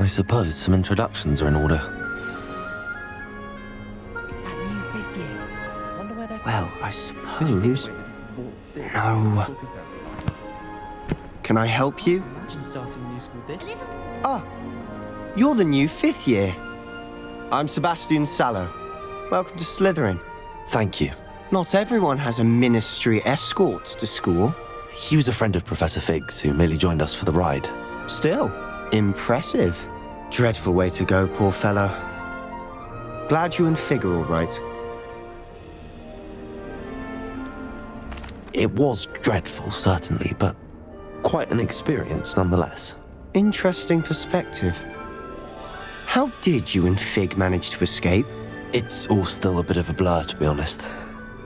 I suppose some introductions are in order. It's that new fifth year. Wonder where they're Well, I suppose. No. Can I help you? Imagine starting a new school this. Ah, you're the new fifth year. I'm Sebastian Sallow. Welcome to Slytherin. Thank you. Not everyone has a ministry escort to school. He was a friend of Professor Fig's who merely joined us for the ride. Still, impressive. Dreadful way to go, poor fellow. Glad you and Fig are all right. It was dreadful, certainly, but quite an experience nonetheless. Interesting perspective. How did you and Fig manage to escape? It's all still a bit of a blur, to be honest.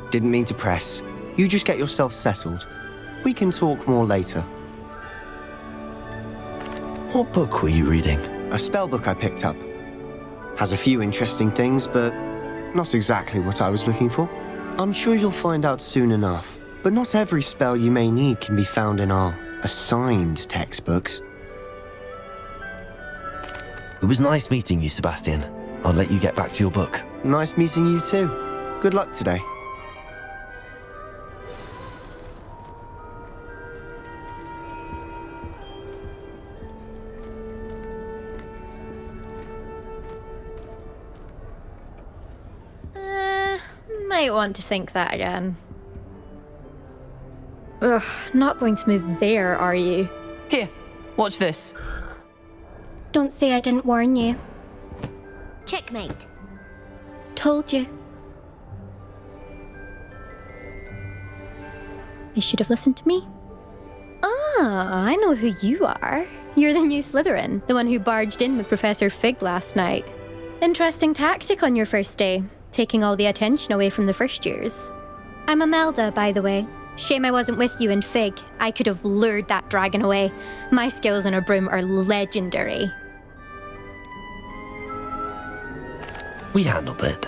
Didn't mean to press. You just get yourself settled. We can talk more later. What book were you reading? A spell book I picked up. Has a few interesting things, but not exactly what I was looking for. I'm sure you'll find out soon enough. But not every spell you may need can be found in our assigned textbooks. It was nice meeting you, Sebastian. I'll let you get back to your book. Nice meeting you too. Good luck today. Might want to think that again. Ugh, not going to move there, are you? Here, watch this. Don't say I didn't warn you. Checkmate. Told you. They should have listened to me. Ah, I know who you are. You're the new Slytherin, the one who barged in with Professor Fig last night. Interesting tactic on your first day, taking all the attention away from the first years. I'm Imelda, by the way. Shame I wasn't with you and Fig. I could have lured that dragon away. My skills on a broom are legendary. We handled it.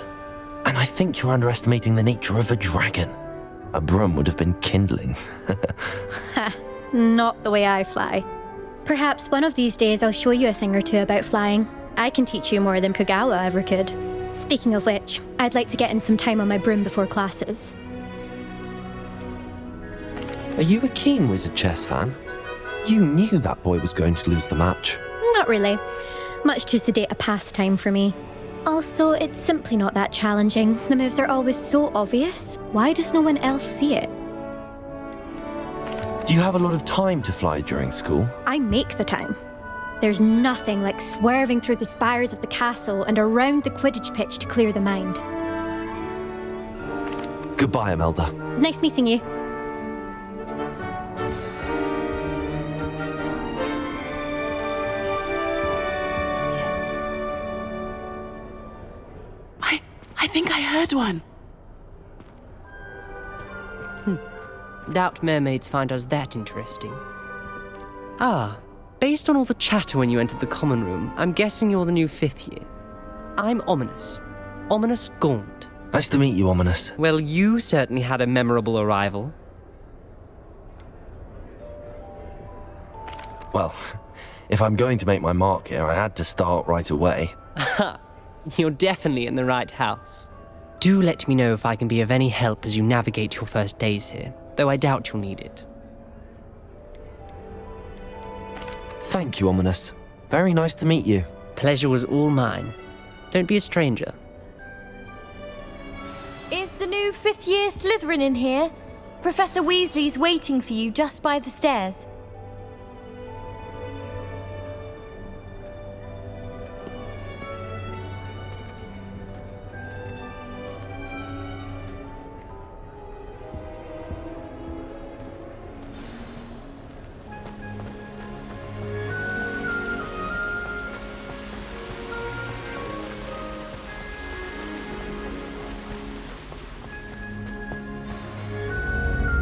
And I think you're underestimating the nature of a dragon. A broom would have been kindling. Ha, not the way I fly. Perhaps one of these days I'll show you a thing or two about flying. I can teach you more than Kogawa ever could. Speaking of which, I'd like to get in some time on my broom before classes. Are you a keen Wizard Chess fan? You knew that boy was going to lose the match. Not really. Much too sedate a pastime for me. Also, it's simply not that challenging. The moves are always so obvious. Why does no one else see it? Do you have a lot of time to fly during school? I make the time. There's nothing like swerving through the spires of the castle and around the Quidditch pitch to clear the mind. Goodbye, Imelda. Nice meeting you. I think I heard one. Doubt mermaids find us that interesting. Ah, based on all the chatter when you entered the common room, I'm guessing you're the new fifth year. I'm Ominous. Ominous Gaunt. Nice to meet you, Ominous. Well, you certainly had a memorable arrival. Well, if I'm going to make my mark here, I had to start right away. Aha, you're definitely in the right house. Do let me know if I can be of any help as you navigate your first days here, though I doubt you'll need it. Thank you, Ominous. Very nice to meet you. Pleasure was all mine. Don't be a stranger. Is the new fifth year Slytherin in here? Professor Weasley's waiting for you just by the stairs.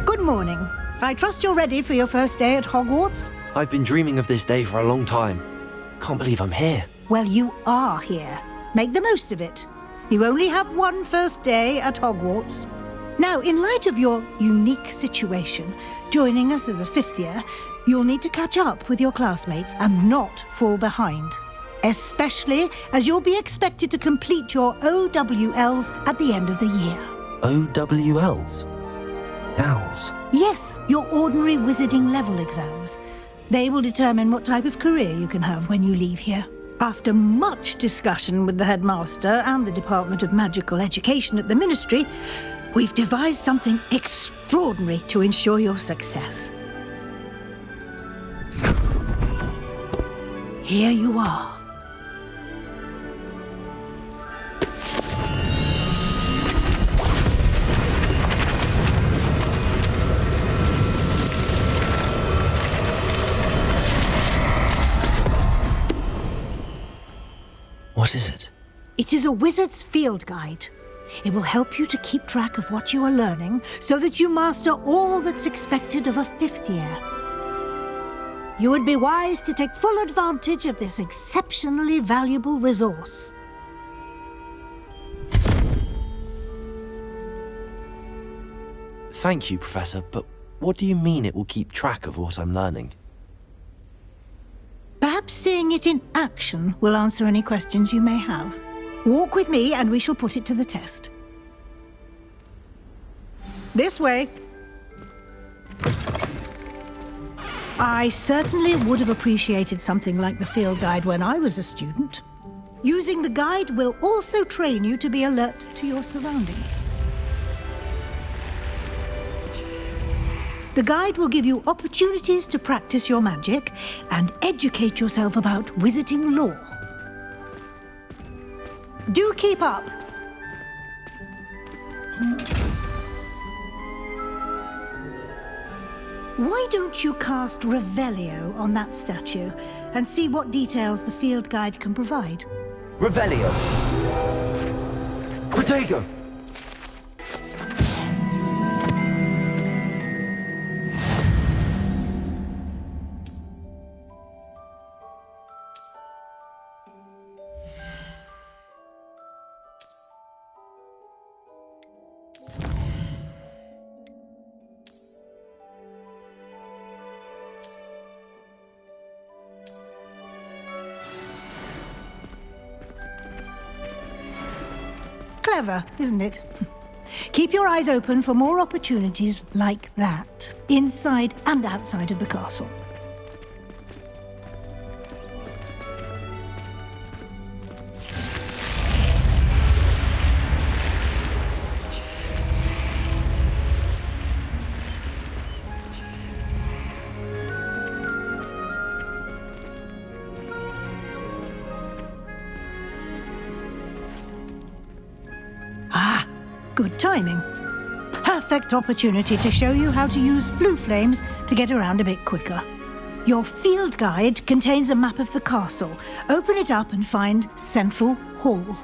Good morning. I trust you're ready for your first day at Hogwarts? I've been dreaming of this day for a long time. Can't believe I'm here. Well, you are here. Make the most of it. You only have one first day at Hogwarts. Now, in light of your unique situation, joining us as a fifth year, you'll need to catch up with your classmates and not fall behind. especially as you'll be expected to complete your OWLs at the end of the year. OWLs? Owls? Yes, your ordinary wizarding level exams. They will determine what type of career you can have when you leave here. After much discussion with the headmaster and the Department of Magical Education at the Ministry, we've devised something extraordinary to ensure your success. Here you are. What is it? It is a wizard's field guide. It will help you to keep track of what you are learning so that you master all that's expected of a 5th year. You would be wise to take full advantage of this exceptionally valuable resource. Thank you, Professor, but what do you mean it will keep track of what I'm learning? Perhaps seeing it in action will answer any questions you may have. Walk with me and we shall put it to the test. This way. I certainly would have appreciated something like the field guide when I was a student. Using the guide will also train you to be alert to your surroundings. The guide will give you opportunities to practice your magic and educate yourself about wizarding lore. Do keep up! Why don't you cast Revelio on that statue and see what details the field guide can provide? Revelio! Protego! Clever, isn't it? Keep your eyes open for more opportunities like that, inside and outside of the castle. Good timing. Perfect opportunity to show you how to use flue flames to get around a bit quicker. Your field guide contains a map of the castle. Open it up and find Central Hall.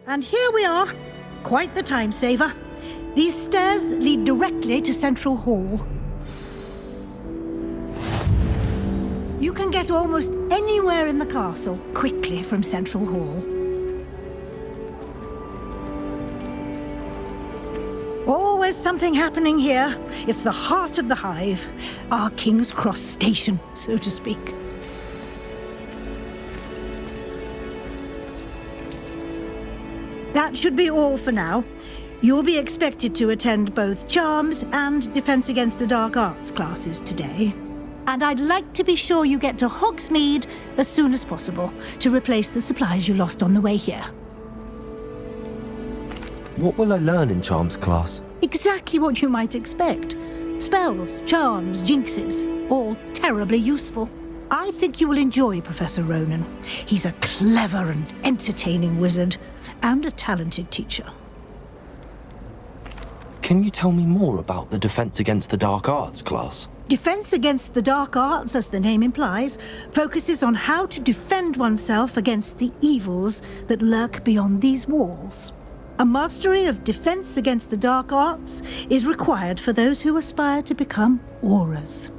And here we are. Quite the time saver. These stairs lead directly to Central Hall. You can get almost anywhere in the castle quickly from Central Hall. Always something happening here. It's the heart of the hive. Our King's Cross station, so to speak. That should be all for now. You'll be expected to attend both Charms and Defense Against the Dark Arts classes today. And I'd like to be sure you get to Hogsmeade as soon as possible to replace the supplies you lost on the way here. What will I learn in charms class? Exactly what you might expect. Spells, charms, jinxes, all terribly useful. I think you will enjoy Professor Ronan. He's a clever and entertaining wizard, and a talented teacher. Can you tell me more about the Defense Against the Dark Arts class? Defense Against the Dark Arts, as the name implies, focuses on how to defend oneself against the evils that lurk beyond these walls. A mastery of Defense Against the Dark Arts is required for those who aspire to become auras.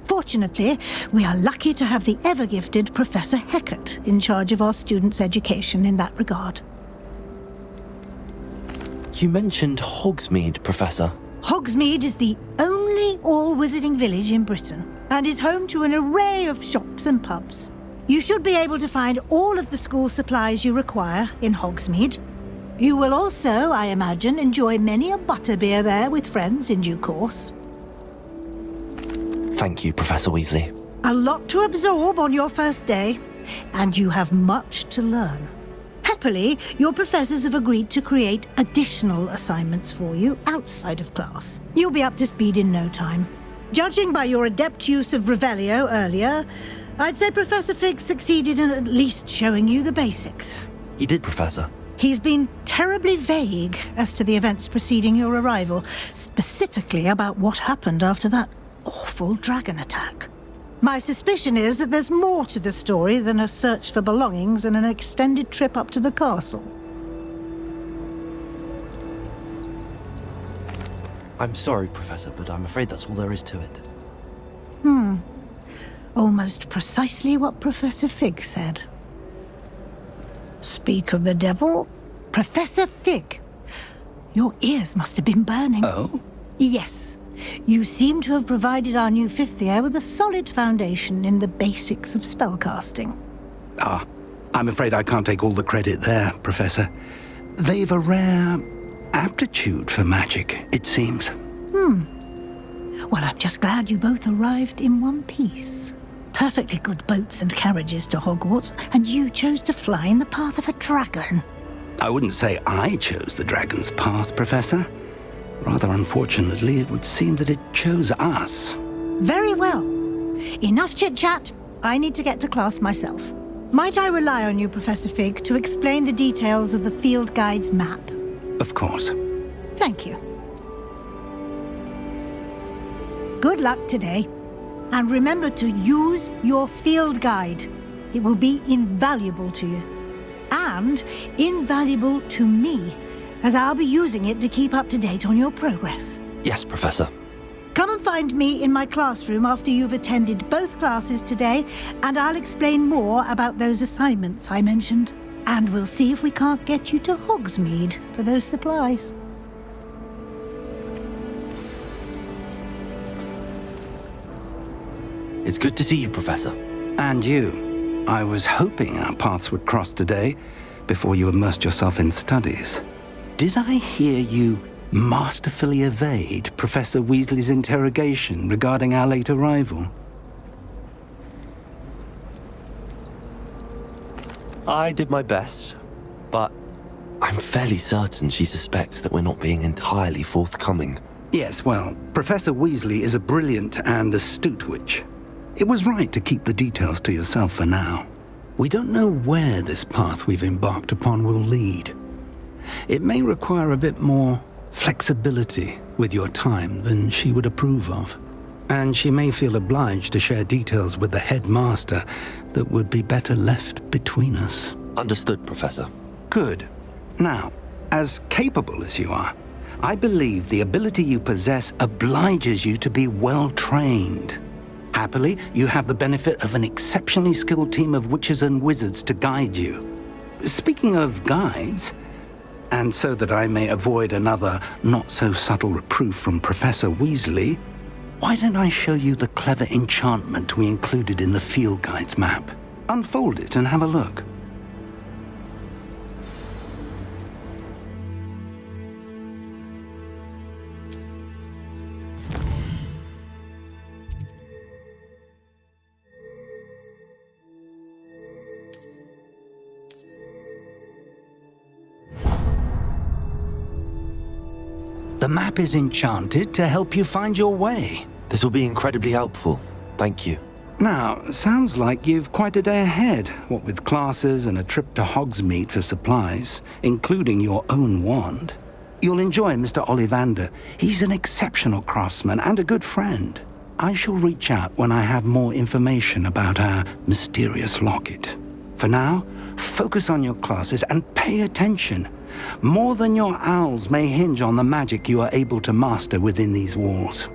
Fortunately, we are lucky to have the ever-gifted Professor Heckert in charge of our students' education in that regard. You mentioned Hogsmeade, Professor. Hogsmeade is the only all-wizarding village in Britain, and is home to an array of shops and pubs. You should be able to find all of the school supplies you require in Hogsmeade. You will also, I imagine, enjoy many a butterbeer there with friends in due course. Thank you, Professor Weasley. A lot to absorb on your first day, and you have much to learn. Happily, your professors have agreed to create additional assignments for you outside of class. You'll be up to speed in no time. Judging by your adept use of Revelio earlier, I'd say Professor Fig succeeded in at least showing you the basics. He did, Professor. He's been terribly vague as to the events preceding your arrival, specifically about what happened after that awful dragon attack. My suspicion is that there's more to the story than a search for belongings and an extended trip up to the castle. I'm sorry, Professor, but I'm afraid that's all there is to it. Almost precisely what Professor Fig said. Speak of the devil, Professor Fig. Your ears must have been burning. Oh? Yes. You seem to have provided our new fifth year with a solid foundation in the basics of spellcasting. Ah, I'm afraid I can't take all the credit there, Professor. They've a rare aptitude for magic, it seems. Well, I'm just glad you both arrived in one piece. Perfectly good boats and carriages to Hogwarts, and you chose to fly in the path of a dragon. I wouldn't say I chose the dragon's path, Professor. Rather unfortunately, it would seem that it chose us. Very well. Enough chit-chat. I need to get to class myself. Might I rely on you, Professor Fig, to explain the details of the field guide's map? Of course. Thank you. Good luck today. And remember to use your field guide. It will be invaluable to you. And invaluable to me, as I'll be using it to keep up to date on your progress. Yes, Professor. Come and find me in my classroom after you've attended both classes today, and I'll explain more about those assignments I mentioned. And we'll see if we can't get you to Hogsmeade for those supplies. It's good to see you, Professor. And you. I was hoping our paths would cross today, before you immersed yourself in studies. Did I hear you masterfully evade Professor Weasley's interrogation regarding our late arrival? I did my best, but I'm fairly certain she suspects that we're not being entirely forthcoming. Yes, well, Professor Weasley is a brilliant and astute witch. It was right to keep the details to yourself for now. We don't know where this path we've embarked upon will lead. It may require a bit more flexibility with your time than she would approve of. And she may feel obliged to share details with the headmaster that would be better left between us. Understood, Professor. Good. Now, as capable as you are, I believe the ability you possess obliges you to be well trained. Happily, you have the benefit of an exceptionally skilled team of witches and wizards to guide you. Speaking of guides, and so that I may avoid another not-so-subtle reproof from Professor Weasley, why don't I show you the clever enchantment we included in the field guide's map? Unfold it and have a look. The map is enchanted to help you find your way. This will be incredibly helpful. Thank you. Now, sounds like you've quite a day ahead, what with classes and a trip to Hogsmeade for supplies, including your own wand. You'll enjoy Mr. Ollivander. He's an exceptional craftsman and a good friend. I shall reach out when I have more information about our mysterious locket. For now, focus on your classes and pay attention. More than your owls may hinge on the magic you are able to master within these walls.